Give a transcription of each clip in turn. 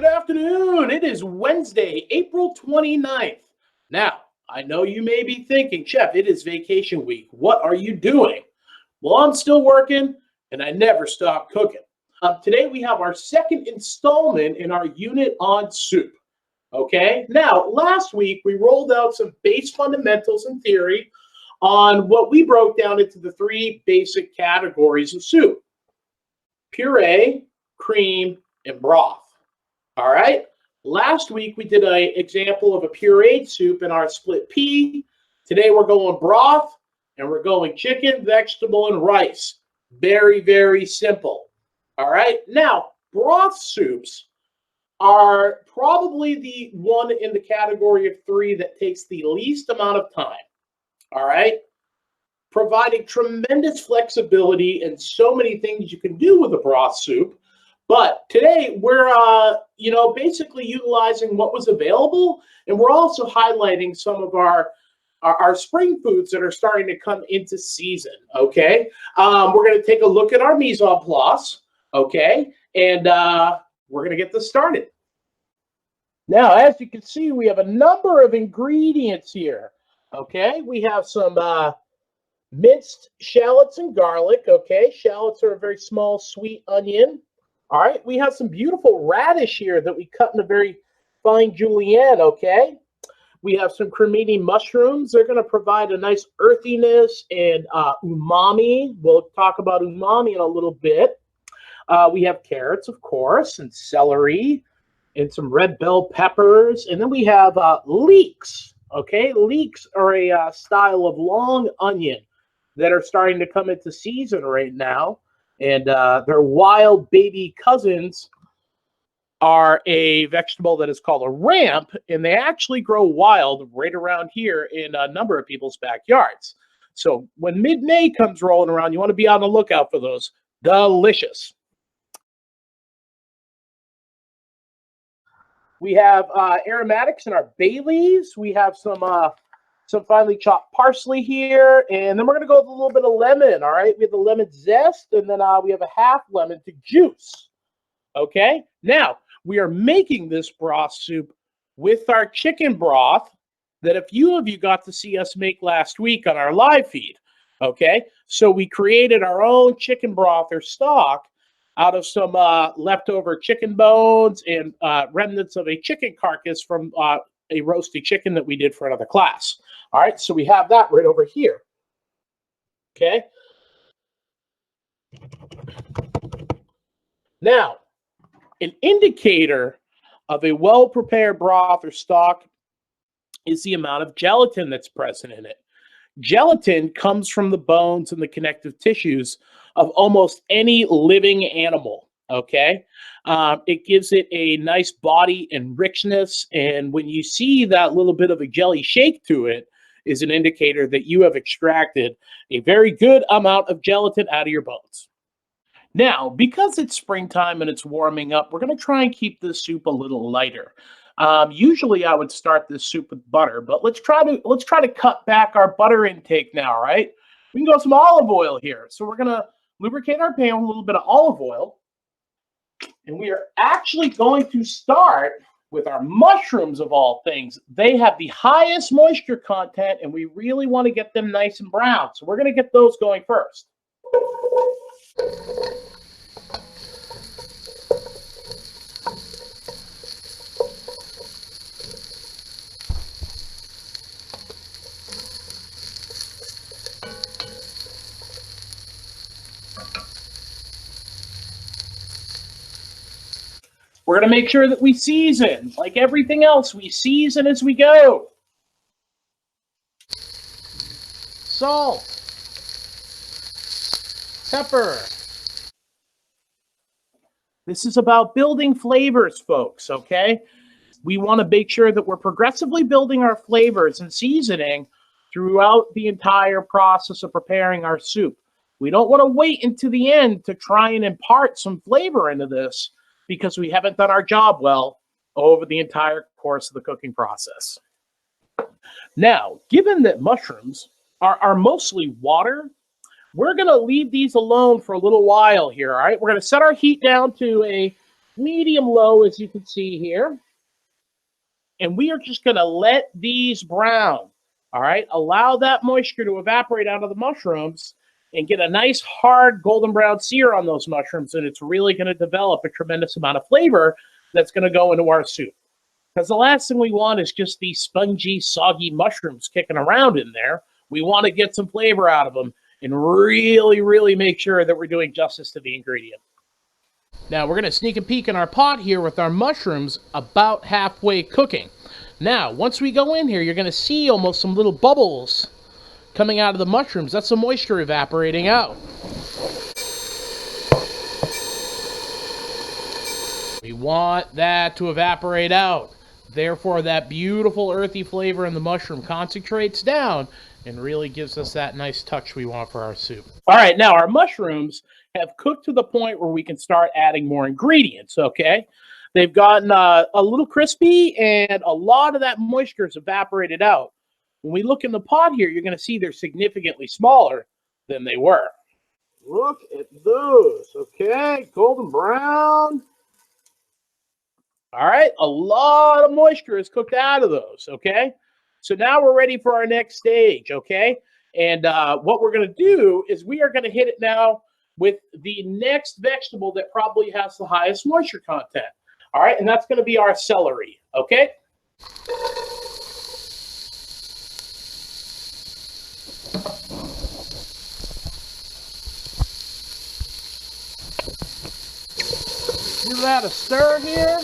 Good afternoon. It is Wednesday, April 29th. Now, I know you may be thinking, Chef, it is vacation week. What are you doing? Well, I'm still working, and I never stop cooking. Today, we have our second installment in our unit on soup. Okay? Now, last week, we rolled out some base fundamentals and theory on what we broke down into the three basic categories of soup: puree, cream, and broth. All right. Last week, we did an example of a pureed soup in our split pea. Today, we're going broth, and we're going chicken, vegetable, and rice. Very, very simple. All right. Now, broth soups are probably the one in the category of three that takes the least amount of time. All right. Providing tremendous flexibility and so many things you can do with a broth soup. But today we're, basically utilizing what was available, and we're also highlighting some of our spring foods that are starting to come into season. Okay, we're going to take a look at our mise en place. Okay, and we're going to get this started. Now, as you can see, we have a number of ingredients here. Okay, we have some minced shallots and garlic. Okay, shallots are a very small, sweet onion. All right, we have some beautiful radish here that we cut in a very fine julienne, okay? We have some cremini mushrooms. They're going to provide a nice earthiness and umami. We'll talk about umami in a little bit. We have carrots, of course, and celery, and some red bell peppers. And then we have leeks, okay? Leeks are a style of long onion that are starting to come into season right now. And their wild baby cousins are a vegetable that is called a ramp, and they actually grow wild right around here in a number of people's backyards. So when mid-May comes rolling around, you want to be on the lookout for those. Delicious. We have aromatics in our bay leaves. We have some finely chopped parsley here, and then we're going to go with a little bit of lemon. All right, we have the lemon zest, and then we have a half lemon to juice. Okay, now we are making this broth soup with our chicken broth that a few of you got to see us make last week on our live feed. Okay, so we created our own chicken broth or stock out of some leftover chicken bones and remnants of a chicken carcass from a roasted chicken that we did for another class. All right, so we have that right over here. Okay. Now, an indicator of a well-prepared broth or stock is the amount of gelatin that's present in it. Gelatin comes from the bones and the connective tissues of almost any living animal. Okay, it gives it a nice body and richness, and when you see that little bit of a jelly shake to it, is an indicator that you have extracted a very good amount of gelatin out of your bones. Now, because it's springtime and it's warming up, we're going to try and keep this soup a little lighter. Usually, I would start this soup with butter, but let's try to cut back our butter intake now. Right? We can go with some olive oil here. So we're going to lubricate our pan with a little bit of olive oil. And we are actually going to start with our mushrooms, of all things. They have the highest moisture content, and we really want to get them nice and brown. So we're going to get those going first. We're going to make sure that we season. Like everything else, we season as we go. Salt. Pepper. This is about building flavors, folks, okay? We want to make sure that we're progressively building our flavors and seasoning throughout the entire process of preparing our soup. We don't want to wait until the end to try and impart some flavor into this, because we haven't done our job well over the entire course of the cooking process. Now, given that mushrooms are mostly water, we're going to leave these alone for a little while here, all right? We're going to set our heat down to a medium-low, as you can see here. And we are just going to let these brown, all right? Allow that moisture to evaporate out of the mushrooms and get a nice, hard, golden brown sear on those mushrooms, and it's really going to develop a tremendous amount of flavor that's going to go into our soup. Because the last thing we want is just these spongy, soggy mushrooms kicking around in there. We want to get some flavor out of them and really, really make sure that we're doing justice to the ingredient. Now, we're going to sneak a peek in our pot here with our mushrooms about halfway cooking. Now, once we go in here, you're going to see almost some little bubbles coming out of the mushrooms. That's the moisture evaporating out. We want that to evaporate out. Therefore, that beautiful earthy flavor in the mushroom concentrates down and really gives us that nice touch we want for our soup. All right, now our mushrooms have cooked to the point where we can start adding more ingredients, okay? They've gotten a little crispy, and a lot of that moisture is evaporated out. When we look in the pot here, you're going to see they're significantly smaller than they were. Look at those, okay? Golden brown. All right, a lot of moisture is cooked out of those, okay? So now we're ready for our next stage, okay? And what we're going to do is we are going to hit it now with the next vegetable that probably has the highest moisture content. All right, and that's going to be our celery, okay? Give that a stir here.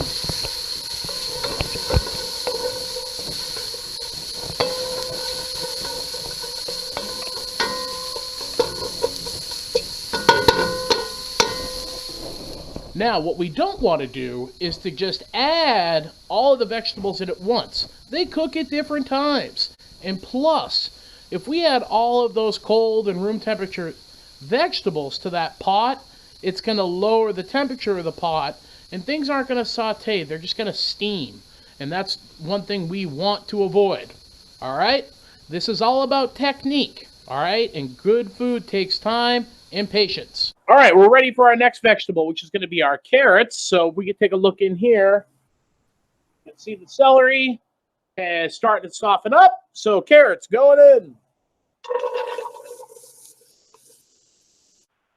Now, what we don't want to do is to just add all of the vegetables in at once. They cook at different times. And plus, if we add all of those cold and room temperature vegetables to that pot, it's going to lower the temperature of the pot, and things aren't going to saute. They're just going to steam. And that's one thing we want to avoid. All right? This is all about technique. All right? And good food takes time and patience. All right, we're ready for our next vegetable, which is going to be our carrots. So we can take a look in here. You can see the celery is starting to soften up. So carrots going in.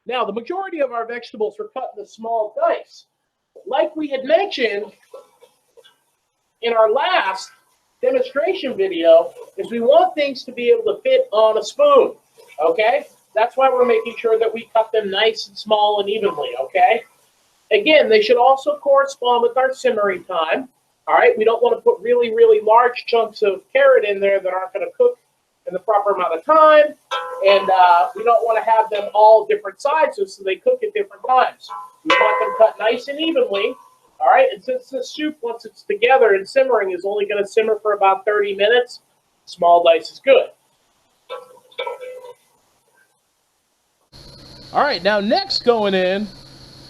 Now, the majority of our vegetables are cut into small dice. Like we had mentioned in our last demonstration video, is we want things to be able to fit on a spoon, okay? That's why we're making sure that we cut them nice and small and evenly, okay? Again, they should also correspond with our simmering time, all right? We don't want to put really, really large chunks of carrot in there that aren't going to cook in the proper amount of time, and we don't want to have them all different sizes so they cook at different times. We want them cut nice and evenly, all right? And since this soup, once it's together and simmering, is only going to simmer for about 30 minutes, small dice is good. All right, now next going in,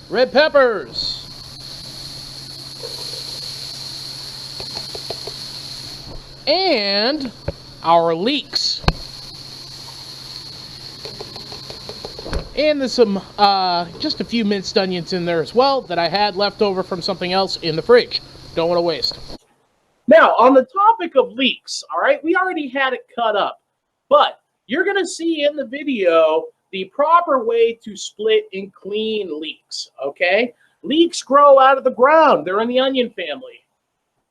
red peppers. And our leeks. And there's some, just a few minced onions in there as well that I had left over from something else in the fridge. Don't want to waste. Now, on the topic of leeks, all right, we already had it cut up. But you're going to see in the video the proper way to split and clean leeks, okay? Leeks grow out of the ground. They're in the onion family.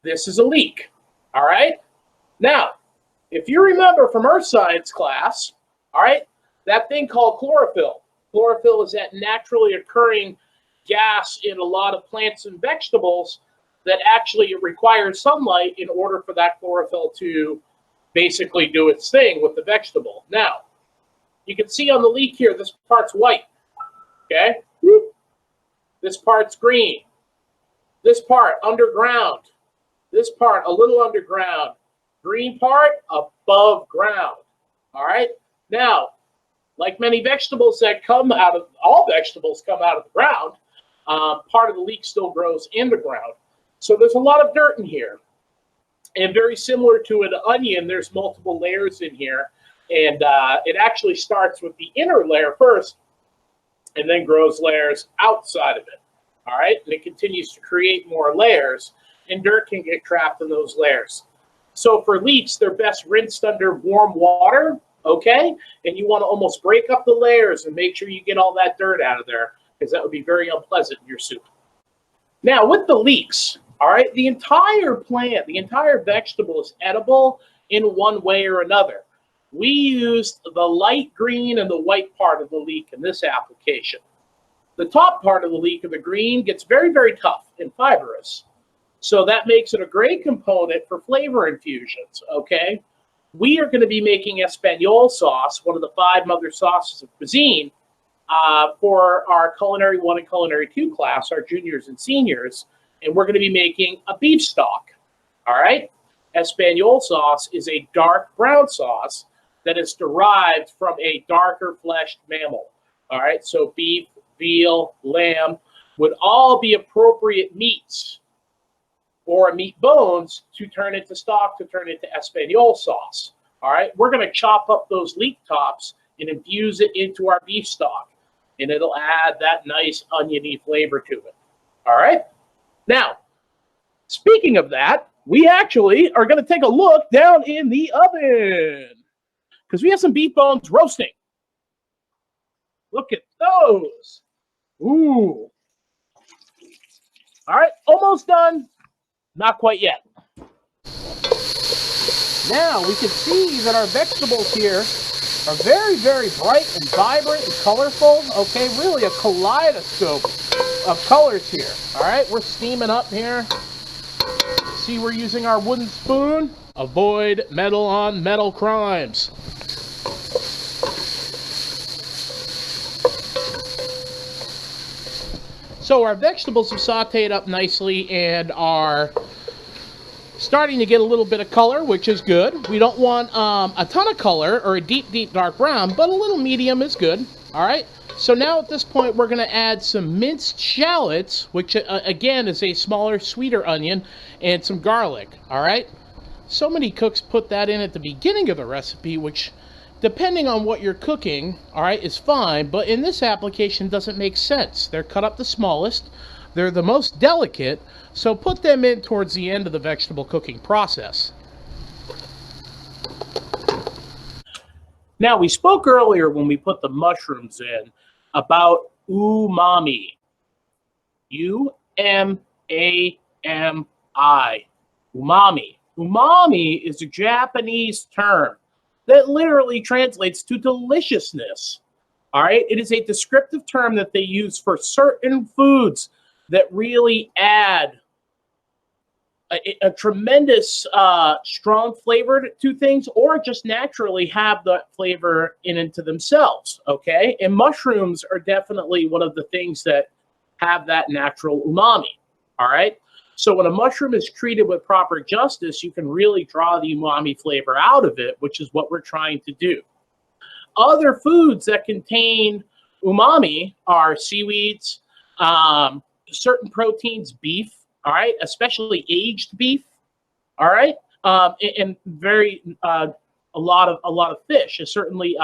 This is a leek, all right? Now, if you remember from earth science class, all right, that thing called chlorophyll. Chlorophyll is that naturally occurring gas in a lot of plants and vegetables that actually requires sunlight in order for that chlorophyll to basically do its thing with the vegetable. Now, you can see on the leek here, this part's white, okay? This part's green. This part underground. This part a little underground. Green part above ground, all right? Now, like many vegetables that come out of, all vegetables come out of the ground, part of the leek still grows in the ground. So there's a lot of dirt in here. And very similar to an onion, there's multiple layers in here. And it actually starts with the inner layer first and then grows layers outside of it. all right? And it continues to create more layers, and dirt can get trapped in those layers. So for leeks, they're best rinsed under warm water, okay? And you want to almost break up the layers and make sure you get all that dirt out of there, because that would be very unpleasant in your soup. Now, with the leeks, all right, the entire plant, the entire vegetable is edible in one way or another. We used the light green and the white part of the leek in this application. The top part of the leek, of the green, gets very, very tough and fibrous. So that makes it a great component for flavor infusions, okay? We are going to be making Espanol sauce, one of the 5 mother sauces of cuisine, for our Culinary 1 and Culinary 2 class, our juniors and seniors, and we're going to be making a beef stock, all right? Espanol sauce is a dark brown sauce that is derived from a darker fleshed mammal, all right? So beef, veal, lamb would all be appropriate meats or meat bones to turn into stock, to turn into Espanol sauce, all right? We're going to chop up those leek tops and infuse it into our beef stock, and it'll add that nice oniony flavor to it, all right? Now, speaking of that, we actually are going to take a look down in the oven because we have some beef bones roasting. Look at those. Ooh. All right, almost done. Not quite yet. Now we can see that our vegetables here are very, very bright and vibrant and colorful. Okay, really a kaleidoscope of colors here. All right, we're steaming up here. See, we're using our wooden spoon. Avoid metal on metal crimes. So our vegetables have sauteed up nicely and are starting to get a little bit of color, which is good. We don't want a ton of color or a deep, deep dark brown, but a little medium is good. All right. So now at this point, we're going to add some minced shallots, which again is a smaller, sweeter onion, and some garlic. All right. So many cooks put that in at the beginning of the recipe, which, depending on what you're cooking, all right, is fine, but in this application doesn't make sense. They're cut up the smallest, they're the most delicate, so put them in towards the end of the vegetable cooking process. Now, we spoke earlier when we put the mushrooms in about umami. U-M-A-M-I. Umami. Umami is a Japanese term that literally translates to deliciousness, all right? It is a descriptive term that they use for certain foods that really add a tremendous strong flavor to things, or just naturally have that flavor into themselves, okay? And mushrooms are definitely one of the things that have that natural umami, all right? So when a mushroom is treated with proper justice, you can really draw the umami flavor out of it, which is what we're trying to do. Other foods that contain umami are seaweeds, certain proteins, beef, all right, especially aged beef, all right, and very a lot of fish, certainly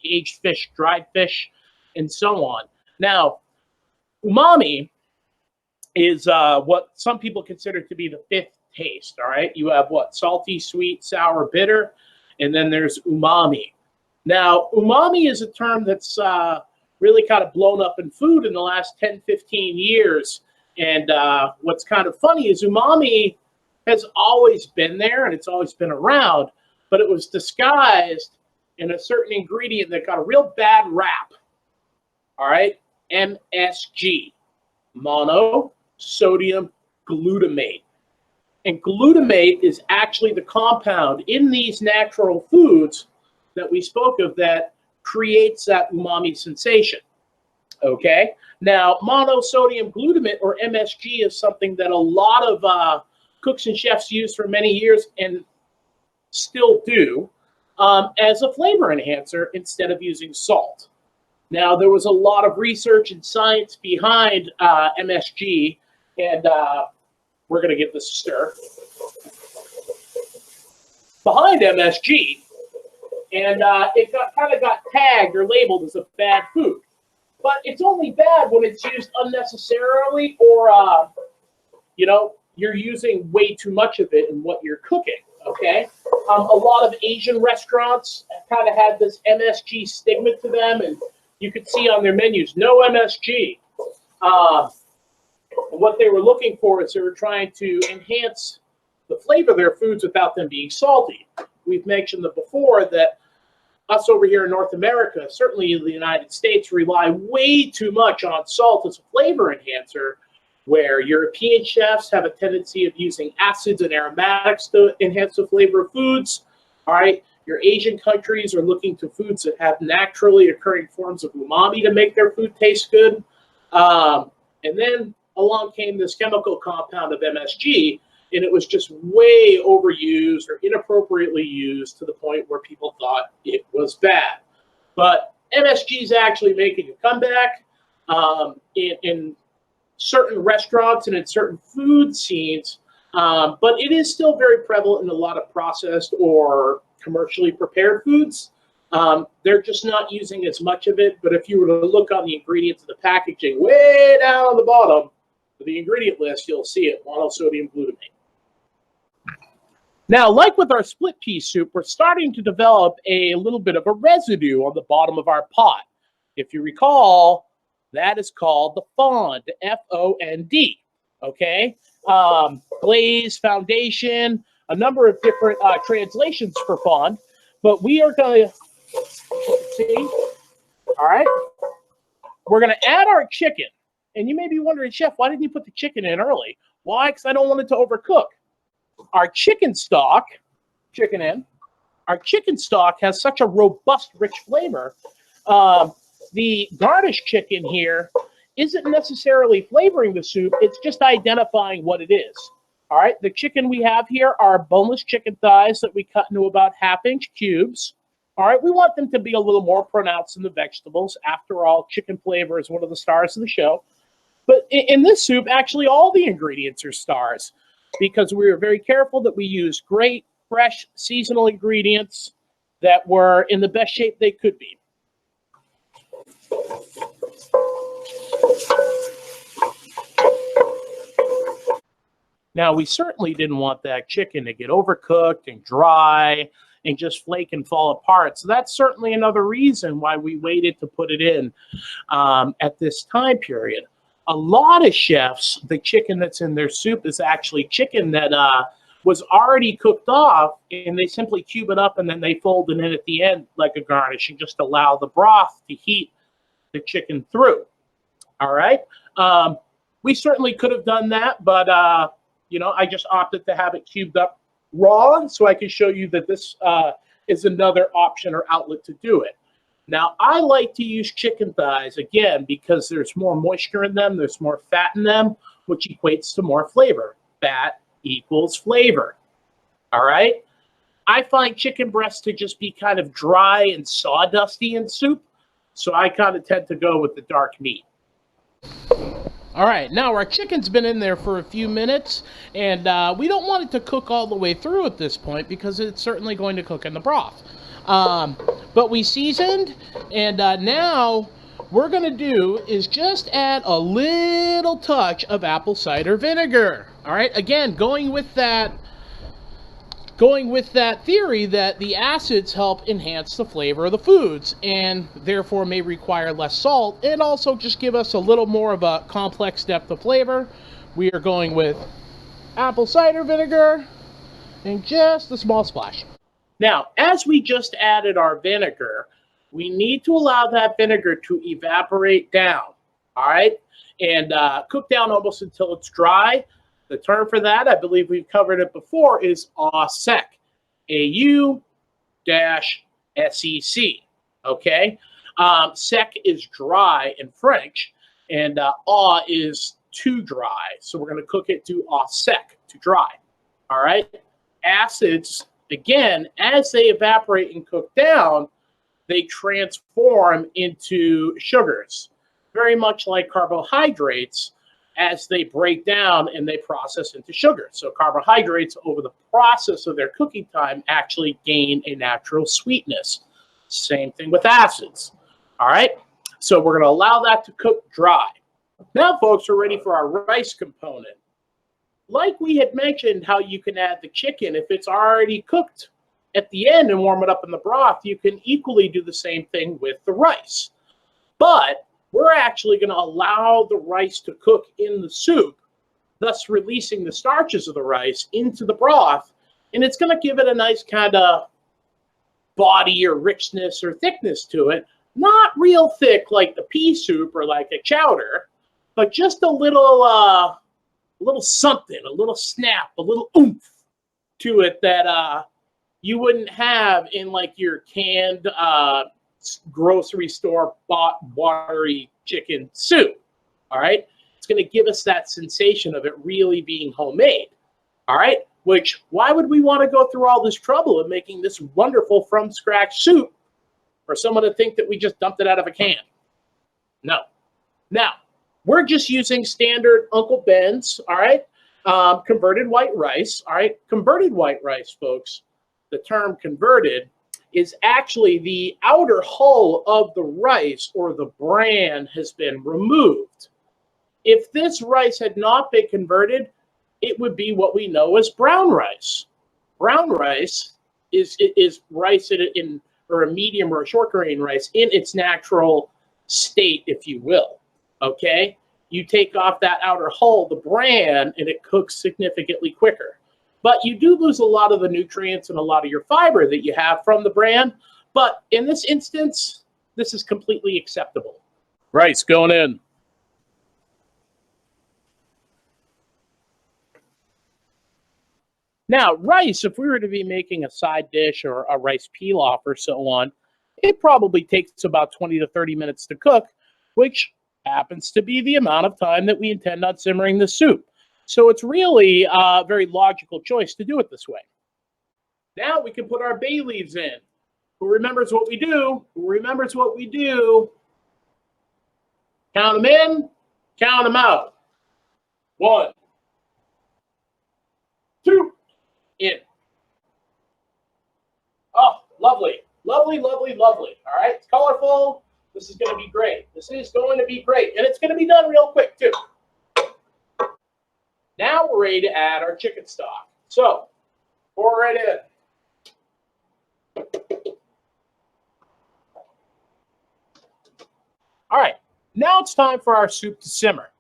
aged fish, dried fish, and so on. Now, umami is what some people consider to be the 5th taste, all right? You have what? Salty, sweet, sour, bitter, and then there's umami. Now, umami is a term that's really kind of blown up in food in the last 10, 15 years. And what's kind of funny is umami has always been there and it's always been around, but it was disguised in a certain ingredient that got a real bad rap, all right? MSG, monosodium glutamate. And glutamate is actually the compound in these natural foods that we spoke of that creates that umami sensation, okay? Now, monosodium glutamate, or MSG, is something that a lot of cooks and chefs use for many years and still do as a flavor enhancer instead of using salt. Now, there was a lot of research and science behind MSG, and we're going to give this a stir. Behind MSG, and it kind of got tagged or labeled as a bad food. but it's only bad when it's used unnecessarily or, you know, you're using way too much of it in what you're cooking, okay? A lot of Asian restaurants kind of had this MSG stigma to them, and you could see on their menus, no MSG. What they were looking for is they were trying to enhance the flavor of their foods without them being salty. We've mentioned before that us over here in North America, certainly in the United States, rely way too much on salt as a flavor enhancer, where European chefs have a tendency of using acids and aromatics to enhance the flavor of foods. All right, your Asian countries are looking to foods that have naturally occurring forms of umami to make their food taste good. And then along came this chemical compound of MSG, and it was just way overused or inappropriately used to the point where people thought it was bad. But MSG is actually making a comeback in certain restaurants and in certain food scenes, but it is still very prevalent in a lot of processed or commercially prepared foods. They're just not using as much of it, but if you were to look on the ingredients of the packaging way down on the bottom of the ingredient list, you'll see it, monosodium glutamate. Now, like with our split pea soup, we're starting to develop a little bit of a residue on the bottom of our pot. If you recall, that is called the fond, F-O-N-D, okay? Glaze, foundation, a number of different translations for fond, but we are going to, see, all right? We're going to add our chicken, and you may be wondering, Chef, why didn't you put the chicken in early? Why? Because I don't want it to overcook. Our chicken stock, our chicken stock has such a robust, rich flavor. The garnish chicken here isn't necessarily flavoring the soup. It's just identifying what it is. All right, the chicken we have here are boneless chicken thighs that we cut into about half-inch cubes. All right, we want them to be a little more pronounced than the vegetables. After all, chicken flavor is one of the stars of the show. But in this soup, actually, all the ingredients are stars because we were very careful that we use great, fresh, seasonal ingredients that were in the best shape they could be. Now, we certainly didn't want that chicken to get overcooked and dry and just flake and fall apart. So that's certainly another reason why we waited to put it in at this time period. A lot of chefs, the chicken that's in their soup is actually chicken that was already cooked off, and they simply cube it up and then they fold it in at the end like a garnish and just allow the broth to heat the chicken through. All right. We certainly could have done that, but you know, I just opted to have it cubed up raw so I can show you that this is another option or outlet to do it. Now, I like to use chicken thighs, again, because there's more moisture in them, there's more fat in them, which equates to more flavor. Fat equals flavor. All right? I find chicken breasts to just be kind of dry and sawdusty in soup, so I kind of tend to go with the dark meat. All right, now our chicken's been in there for a few minutes, and we don't want it to cook all the way through at this point because it's certainly going to cook in the broth. But we seasoned, and now we're going to do is just add a little touch of apple cider vinegar. All right, again, going with that theory that the acids help enhance the flavor of the foods and therefore may require less salt and also just give us a little more of a complex depth of flavor. We are going with apple cider vinegar and just a small splash. Now, as we just added our vinegar, we need to allow that vinegar to evaporate down, all right, and cook down almost until it's dry. The term for that, I believe we've covered it before, is au sec, A-U-S-E-C, okay? Sec is dry in French, and au is too dry, so we're going to cook it to au sec, to dry, all right? Acids, again, as they evaporate and cook down, they transform into sugars, very much like carbohydrates as they break down and they process into sugar. So carbohydrates, over the process of their cooking time, actually gain a natural sweetness. Same thing with acids, all right? So we're going to allow that to cook dry. Now, folks, we're ready for our rice component. Like we had mentioned how you can add the chicken if it's already cooked at the end and warm it up in the broth, you can equally do the same thing with the rice. But we're actually going to allow the rice to cook in the soup, thus releasing the starches of the rice into the broth, and it's going to give it a nice kind of body or richness or thickness to it. Not real thick like the pea soup or like a chowder, but just a little something, a little snap, a little oomph to it that you wouldn't have in like your canned grocery store bought watery chicken soup. All right, it's going to give us that sensation of it really being homemade. All right, which why would we want to go through all this trouble of making this wonderful from scratch soup for someone to think that we just dumped it out of a can? No. Now, we're just using standard Uncle Ben's, all right, converted white rice, all right, converted white rice, folks. The term converted is actually the outer hull of the rice or the bran has been removed. If this rice had not been converted, it would be what we know as brown rice. Brown rice is rice in or a medium or a short grain rice in its natural state, if you will. Okay, you take off that outer hull, the bran, and it cooks significantly quicker. But you do lose a lot of the nutrients and a lot of your fiber that you have from the bran. But in this instance, this is completely acceptable. Rice going in. Now, rice, if we were to be making a side dish or a rice pilaf or so on, it probably takes about 20 to 30 minutes to cook, which happens to be the amount of time that we intend on simmering the soup. So it's really a very logical choice to do it this way. Now we can put our bay leaves in. Who remembers what we do? Who remembers what we do? Count them in, count them out. 1, 2, in. Oh, lovely. Lovely, lovely, lovely. All right, it's colorful. This is going to be great. This is going to be great. And it's going to be done real quick, too. Now we're ready to add our chicken stock. So, pour it in. All right, now it's time for our soup to simmer.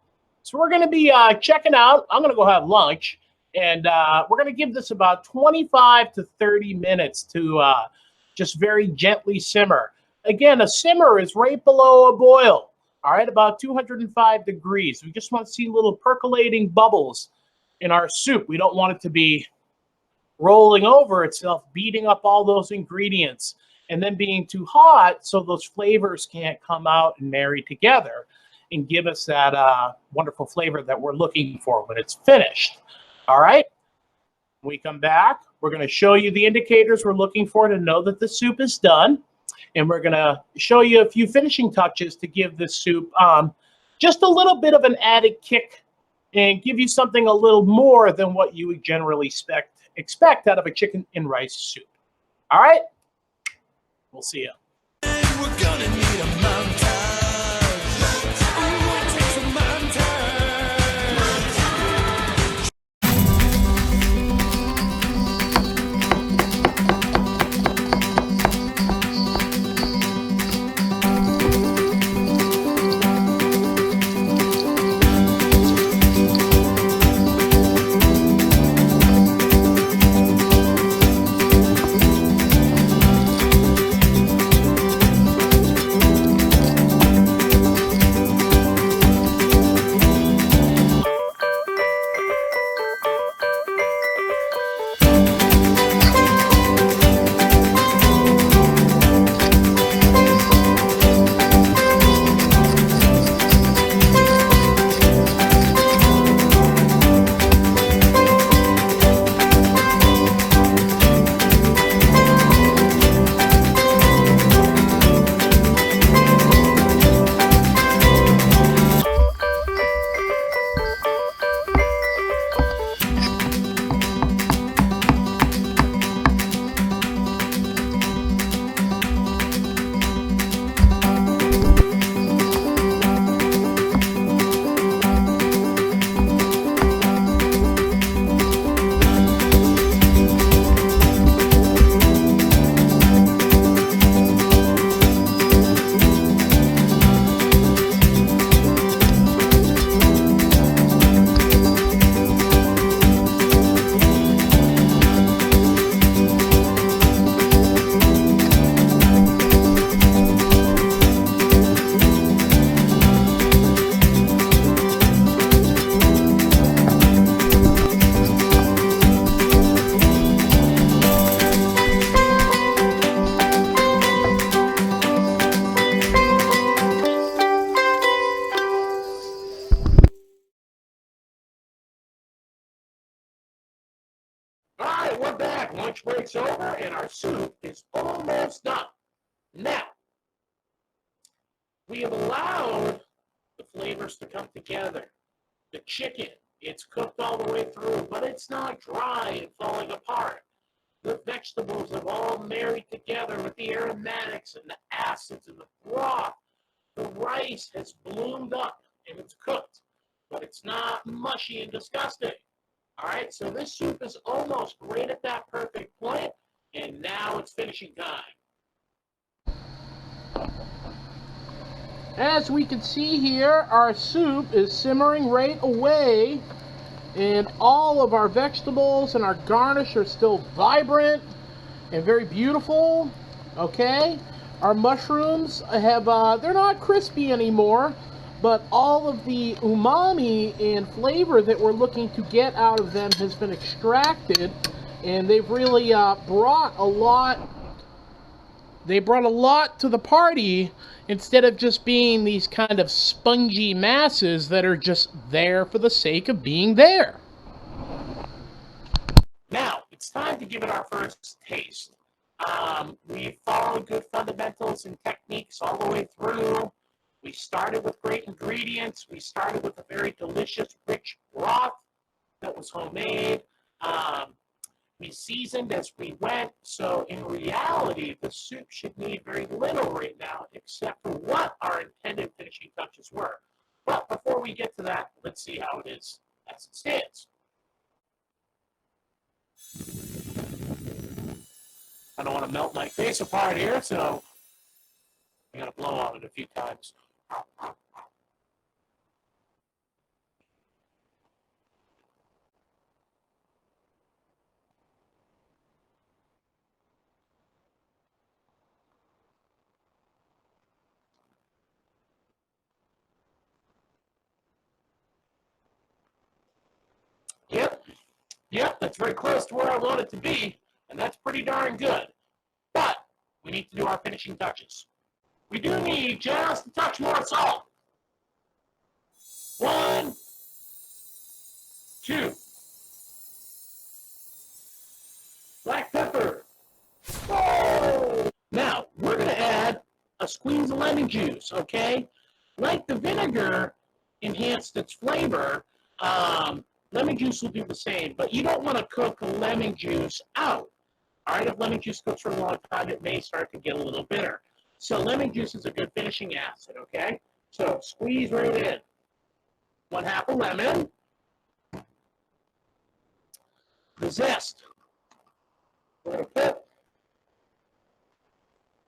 So we're going to be checking out. I'm going to go have lunch, and we're going to give this about 25 to 30 minutes to just very gently simmer. Again, a simmer is right below a boil. All right, about 205 degrees. We just want to see little percolating bubbles in our soup. We don't want it to be rolling over itself, beating up all those ingredients, and then being too hot so those flavors can't come out and marry together and give us that wonderful flavor that we're looking for when it's finished. All right, when we come back, we're going to show you the indicators we're looking for to know that the soup is done. And we're going to show you a few finishing touches to give this soup just a little bit of an added kick and give you something a little more than what you would generally expect out of a chicken and rice soup. All right? We'll see you. We're gonna need a montage. Ooh, take some right, we're back. Lunch break's over, and our soup is almost done. Now, we have allowed the flavors to come together. The chicken, it's cooked all the way through, but it's not dry and falling apart. The vegetables have all married together with the aromatics and the acids and the broth. The rice has bloomed up and it's cooked, but it's not mushy and disgusting. All right, so this soup is almost right at that perfect point, and now it's finishing time. As we can see here, our soup is simmering right away, and all of our vegetables and our garnish are still vibrant and very beautiful. Okay, our mushrooms have they're not crispy anymore, but all of the umami and flavor that we're looking to get out of them has been extracted, and they've really brought a lot to the party, instead of just being these kind of spongy masses that are just there for the sake of being there. Now, it's time to give it our first taste. We followed good fundamentals and techniques all the way through. We started with great ingredients. We started with a very delicious, rich broth that was homemade. We seasoned as we went. So in reality, the soup should need very little right now, except for what our intended finishing touches were. But before we get to that, let's see how it is as it stands. I don't want to melt my face apart here, so I'm going to blow on it a few times. Yep, that's very close to where I want it to be, and that's pretty darn good. But we need to do our finishing touches. We do need just a touch more salt. 1, 2. Black pepper. Oh! Now, we're going to add a squeeze of lemon juice, okay? Like the vinegar enhanced its flavor, lemon juice will do the same, but you don't want to cook lemon juice out. All right, if lemon juice cooks for a long time, it may start to get a little bitter. So lemon juice is a good finishing acid, okay? So squeeze right in. 1/2 a lemon. The zest. We're going to put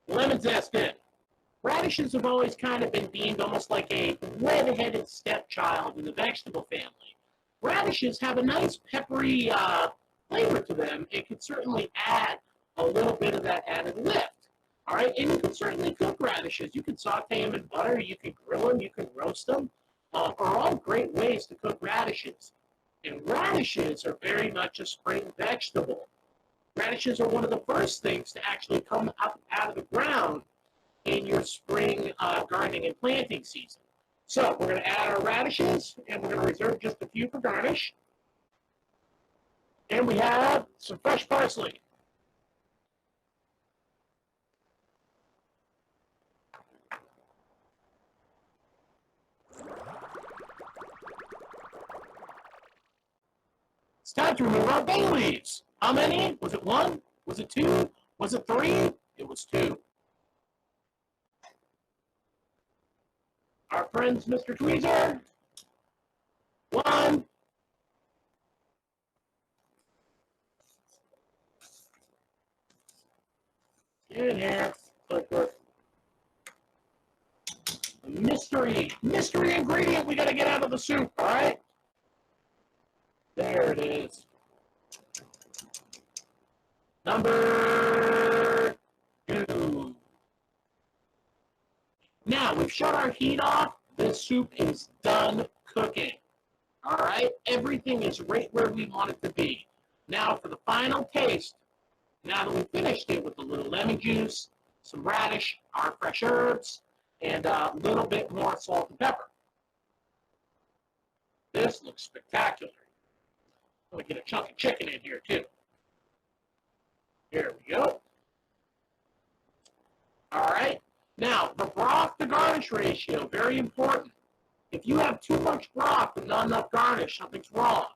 lemon zest in. Radishes have always kind of been deemed almost like a red-headed stepchild in the vegetable family. Radishes have a nice peppery flavor to them. It could certainly add a little bit of that added lift. All right, and you can certainly cook radishes. You can saute them in butter, you can grill them, you can roast them. Are all great ways to cook radishes. And radishes are very much a spring vegetable. Radishes are one of the first things to actually come up out of the ground in your spring gardening and planting season. So we're going to add our radishes, and we're going to reserve just a few for garnish. And we have some fresh parsley. It's time to remove our bay leaves. How many? Was it 1? Was it 2? Was it 3? It was 2. Our friends, Mr. Tweezer. 1. In here. Mystery ingredient we got to get out of the soup, all right? There it is. Number 2. Now, we've shut our heat off. This soup is done cooking. All right? Everything is right where we want it to be. Now, for the final taste, now that we've finished it with a little lemon juice, some radish, our fresh herbs, and a little bit more salt and pepper. This looks spectacular. Let me get a chunk of chicken in here, too. There we go. All right. Now, the broth to garnish ratio, very important. If you have too much broth and not enough garnish, something's wrong.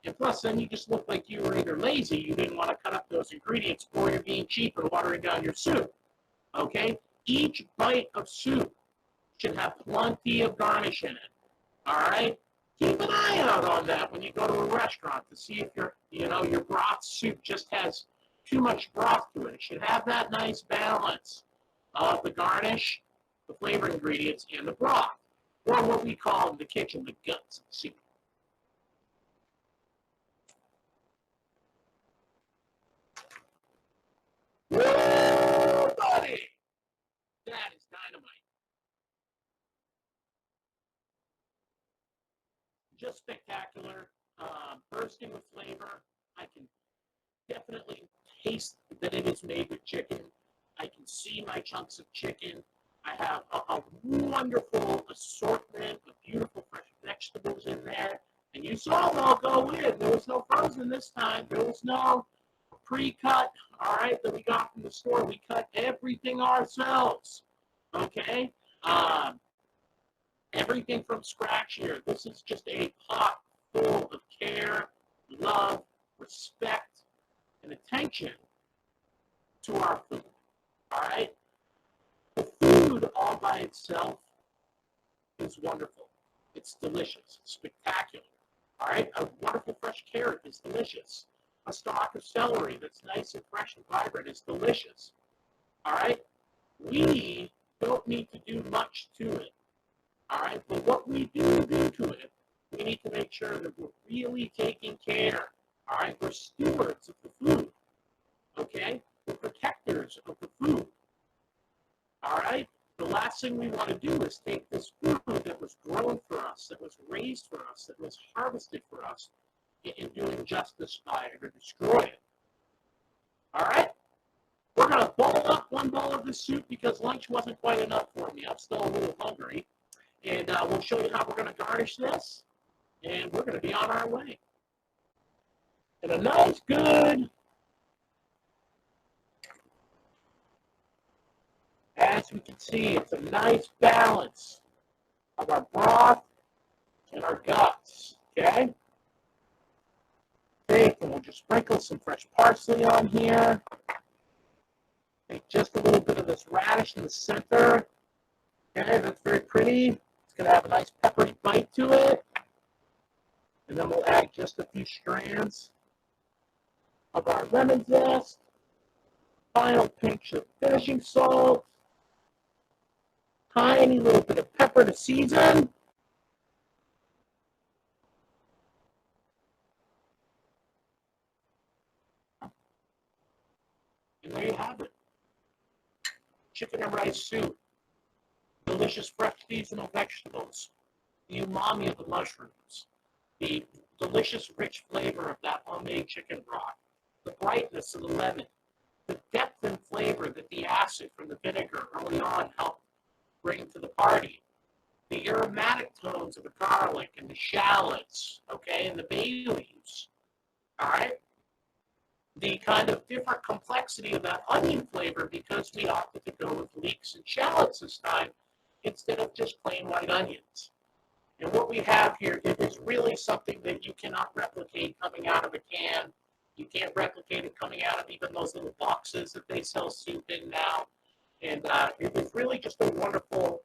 And plus, then you just look like you were either lazy, you didn't want to cut up those ingredients, or you're being cheap and watering down your soup. Okay? Each bite of soup should have plenty of garnish in it. All right? Keep an eye out on that when you go to a restaurant to see if your broth soup just has too much broth to it. It should have that nice balance of the garnish, the flavor ingredients, and the broth, or what we call in the kitchen the guts of the soup. Whoa, buddy! That is dynamite. Just spectacular, bursting with flavor. I can definitely taste that it is made with chicken. I can see my chunks of chicken. I have a wonderful assortment of beautiful fresh vegetables in there. And you saw them all go in. There was no frozen this time. There was no pre-cut, all right, that we got from the store. We cut everything ourselves, okay? Everything from scratch here. This is just a pot full of care, love, respect, and attention to our food, all right? The food all by itself is wonderful. It's delicious, spectacular, all right? A wonderful fresh carrot is delicious. A stalk of celery that's nice and fresh and vibrant is delicious, all right? We don't need to do much to it, all right? But what we do to it, we need to make sure that we're really taking care, all right? We're stewards of the food, okay? We're protectors of the food, all right? The last thing we want to do is take this food that was grown for us, that was raised for us, that was harvested for us, and do injustice by it or destroy it, all right? We're going to bowl up one bowl of this soup because lunch wasn't quite enough for me. I'm still a little hungry. And we'll show you how we're going to garnish this. And we're going to be on our way. And a nice, good, as we can see, it's a nice balance of our broth and our guts, okay? And we'll just sprinkle some fresh parsley on here. Make just a little bit of this radish in the center. Okay, that's very pretty. It's going to have a nice peppery bite to it. And then we'll add just a few strands of our lemon zest. Final pinch of finishing salt. Tiny little bit of pepper to season. And there you have it. Chicken and rice soup. Delicious fresh seasonal vegetables. The umami of the mushrooms. The delicious rich flavor of that homemade chicken broth. The brightness of the lemon. The depth and flavor that the acid from the vinegar early on helped bring to the party. The aromatic tones of the garlic and the shallots, okay, and the bay leaves. All right? The kind of different complexity of that onion flavor because we opted to go with leeks and shallots this time instead of just plain white onions. And what we have here is really something that you cannot replicate coming out of a can. You can't replicate it coming out of even those little boxes that they sell soup in now. And it was really just a wonderful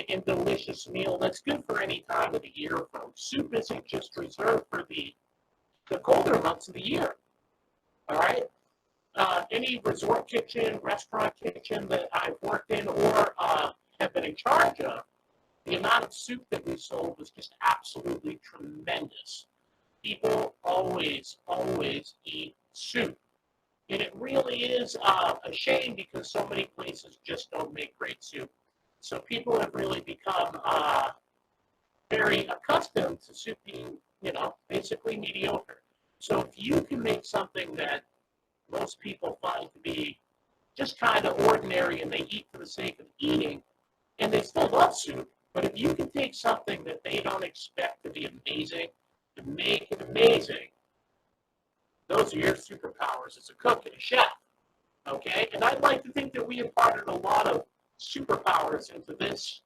and delicious meal that's good for any time of the year, folks. Soup isn't just reserved for the colder months of the year. All right? Any resort kitchen, restaurant kitchen that I've worked in or have been in charge of, the amount of soup that we sold was just absolutely tremendous. People always eat soup. And it really is a shame because so many places just don't make great soup. So people have really become very accustomed to soup being, basically mediocre. So if you can make something that most people find to be just kind of ordinary and they eat for the sake of eating, and they still love soup, but if you can take something that they don't expect to be amazing and make it amazing, those are your superpowers as a cook and a chef. Okay, and I'd like to think that we imparted a lot of superpowers into this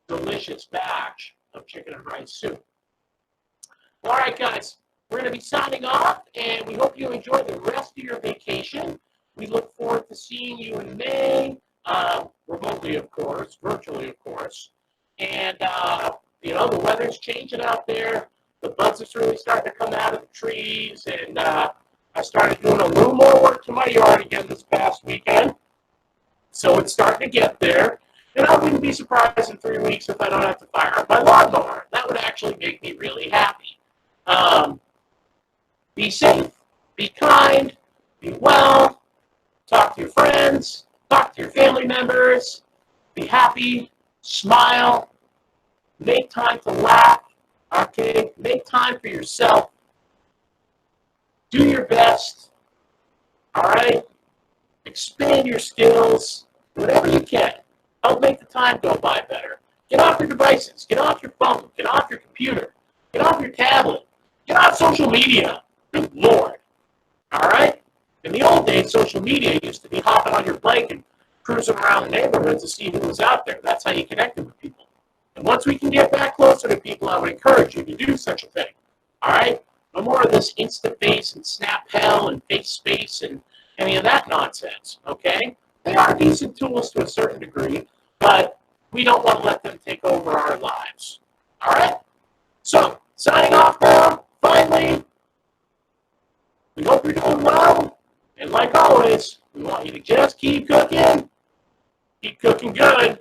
delicious batch of chicken and rice soup. All right, guys, we're going to be signing off, and we hope you enjoy the rest of your vacation. We look forward to seeing you in May, remotely, of course, virtually, of course. And, the weather's changing out there. The buds are really starting to come out of the trees, and I started doing a little more work to my yard again this past weekend. So it's starting to get there. And I wouldn't be surprised in 3 weeks if I don't have to fire up my lawnmower. That would actually make me really happy. Be safe, be kind, be well, talk to your friends, talk to your family members, be happy, smile, make time to laugh, okay? Make time for yourself. Do your best, all right? Expand your skills, whatever you can. Help make the time go by better. Get off your devices. Get off your phone. Get off your computer. Get off your tablet. Get off social media. Good Lord. All right? In the old days, social media used to be hopping on your bike and cruising around the neighborhood to see who was out there. That's how you connected with people. And once we can get back closer to people, I would encourage you to do such a thing. All right? No more of this InstaFace and Snap Hell and FaceSpace and any of that nonsense. Okay? They are decent tools to a certain degree, but we don't want to let them take over our lives. All right? So, signing off now, finally, we hope you're doing well. And like always, we want you to just keep cooking good.